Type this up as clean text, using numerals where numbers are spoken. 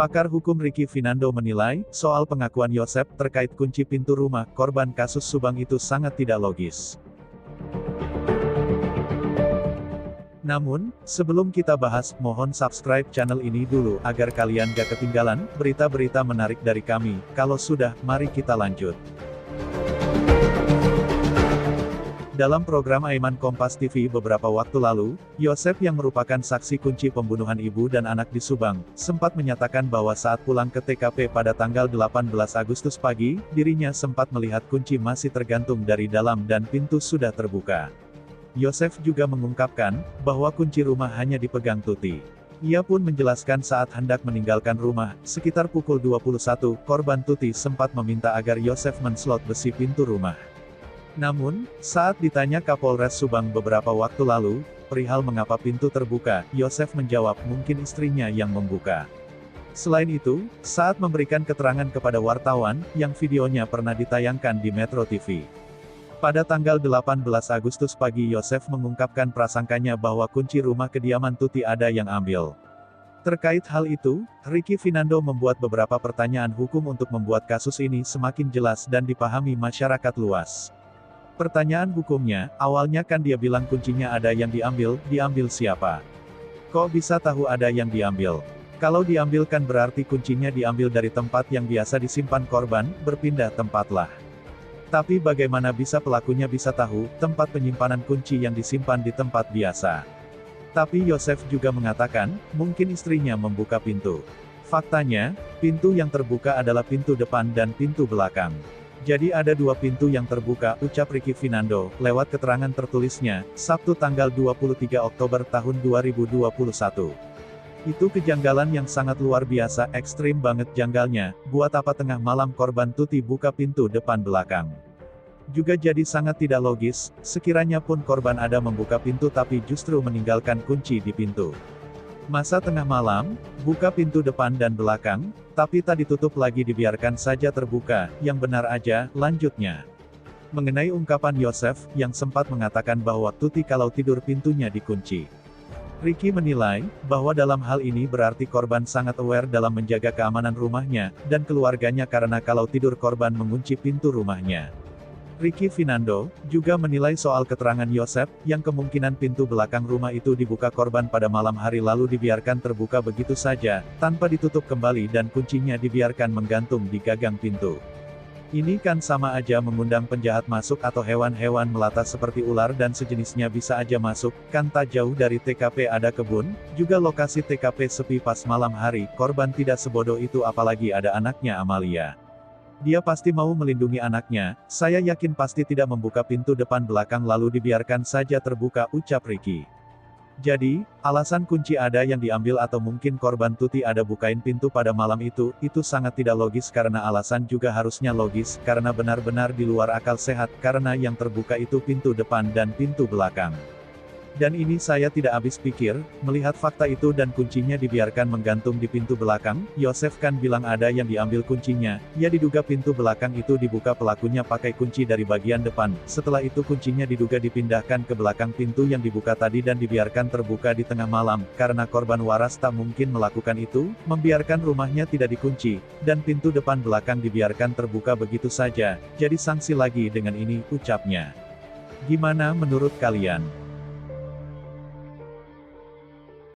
Pakar hukum Ricky Finando menilai, soal pengakuan Yosef terkait kunci pintu rumah korban kasus Subang itu sangat tidak logis. Namun, sebelum kita bahas, mohon subscribe channel ini dulu agar kalian gak ketinggalan berita-berita menarik dari kami. Kalau sudah, mari kita lanjut. Dalam program Aiman Kompas TV beberapa waktu lalu, Yosef yang merupakan saksi kunci pembunuhan ibu dan anak di Subang, sempat menyatakan bahwa saat pulang ke TKP pada tanggal 18 Agustus pagi, dirinya sempat melihat kunci masih tergantung dari dalam dan pintu sudah terbuka. Yosef juga mengungkapkan, bahwa kunci rumah hanya dipegang Tuti. Ia pun menjelaskan saat hendak meninggalkan rumah, sekitar pukul 21, korban Tuti sempat meminta agar Yosef menslot besi pintu rumah. Namun, saat ditanya Kapolres Subang beberapa waktu lalu, perihal mengapa pintu terbuka, Yosef menjawab mungkin istrinya yang membuka. Selain itu, saat memberikan keterangan kepada wartawan, yang videonya pernah ditayangkan di Metro TV. Pada tanggal 18 Agustus pagi Yosef mengungkapkan prasangkanya bahwa kunci rumah kediaman Tuti ada yang ambil. Terkait hal itu, Ricky Finando membuat beberapa pertanyaan hukum untuk membuat kasus ini semakin jelas dan dipahami masyarakat luas. Pertanyaan hukumnya, awalnya kan dia bilang kuncinya ada yang diambil siapa? Kok bisa tahu ada yang diambil? Kalau diambil kan berarti kuncinya diambil dari tempat yang biasa disimpan korban, berpindah tempatlah. Tapi bagaimana bisa pelakunya bisa tahu, tempat penyimpanan kunci yang disimpan di tempat biasa? Tapi Yosef juga mengatakan, mungkin istrinya membuka pintu. Faktanya, pintu yang terbuka adalah pintu depan dan pintu belakang. Jadi ada dua pintu yang terbuka, ucap Ricky Finando, lewat keterangan tertulisnya, Sabtu tanggal 23 Oktober tahun 2021. Itu kejanggalan yang sangat luar biasa, ekstrim banget janggalnya, buat apa tengah malam korban Tuti buka pintu depan belakang. Juga jadi sangat tidak logis, sekiranya pun korban ada membuka pintu tapi justru meninggalkan kunci di pintu. Masa tengah malam, buka pintu depan dan belakang, tapi tak ditutup lagi dibiarkan saja terbuka, yang benar aja, lanjutnya. Mengenai ungkapan Yosef, yang sempat mengatakan bahwa Tuti kalau tidur pintunya dikunci. Ricky menilai, bahwa dalam hal ini berarti korban sangat aware dalam menjaga keamanan rumahnya, dan keluarganya karena kalau tidur korban mengunci pintu rumahnya. Ricky Finando juga menilai soal keterangan Yosef, yang kemungkinan pintu belakang rumah itu dibuka korban pada malam hari lalu dibiarkan terbuka begitu saja, tanpa ditutup kembali dan kuncinya dibiarkan menggantung di gagang pintu. Ini kan sama aja mengundang penjahat masuk atau hewan-hewan melata seperti ular dan sejenisnya bisa aja masuk, kan tak jauh dari TKP ada kebun, juga lokasi TKP sepi pas malam hari, korban tidak sebodoh itu apalagi ada anaknya Amalia. Dia pasti mau melindungi anaknya, saya yakin pasti tidak membuka pintu depan belakang lalu dibiarkan saja terbuka, ucap Ricky. Jadi, alasan kunci ada yang diambil atau mungkin korban Tuti ada bukain pintu pada malam itu sangat tidak logis karena alasan juga harusnya logis, karena benar-benar di luar akal sehat, karena yang terbuka itu pintu depan dan pintu belakang. Dan ini saya tidak habis pikir, melihat fakta itu dan kuncinya dibiarkan menggantung di pintu belakang, Yosef kan bilang ada yang diambil kuncinya, ya diduga pintu belakang itu dibuka pelakunya pakai kunci dari bagian depan, setelah itu kuncinya diduga dipindahkan ke belakang pintu yang dibuka tadi dan dibiarkan terbuka di tengah malam, karena korban waras tak mungkin melakukan itu, membiarkan rumahnya tidak dikunci, dan pintu depan belakang dibiarkan terbuka begitu saja, jadi sanksi lagi dengan ini, ucapnya. Gimana menurut kalian?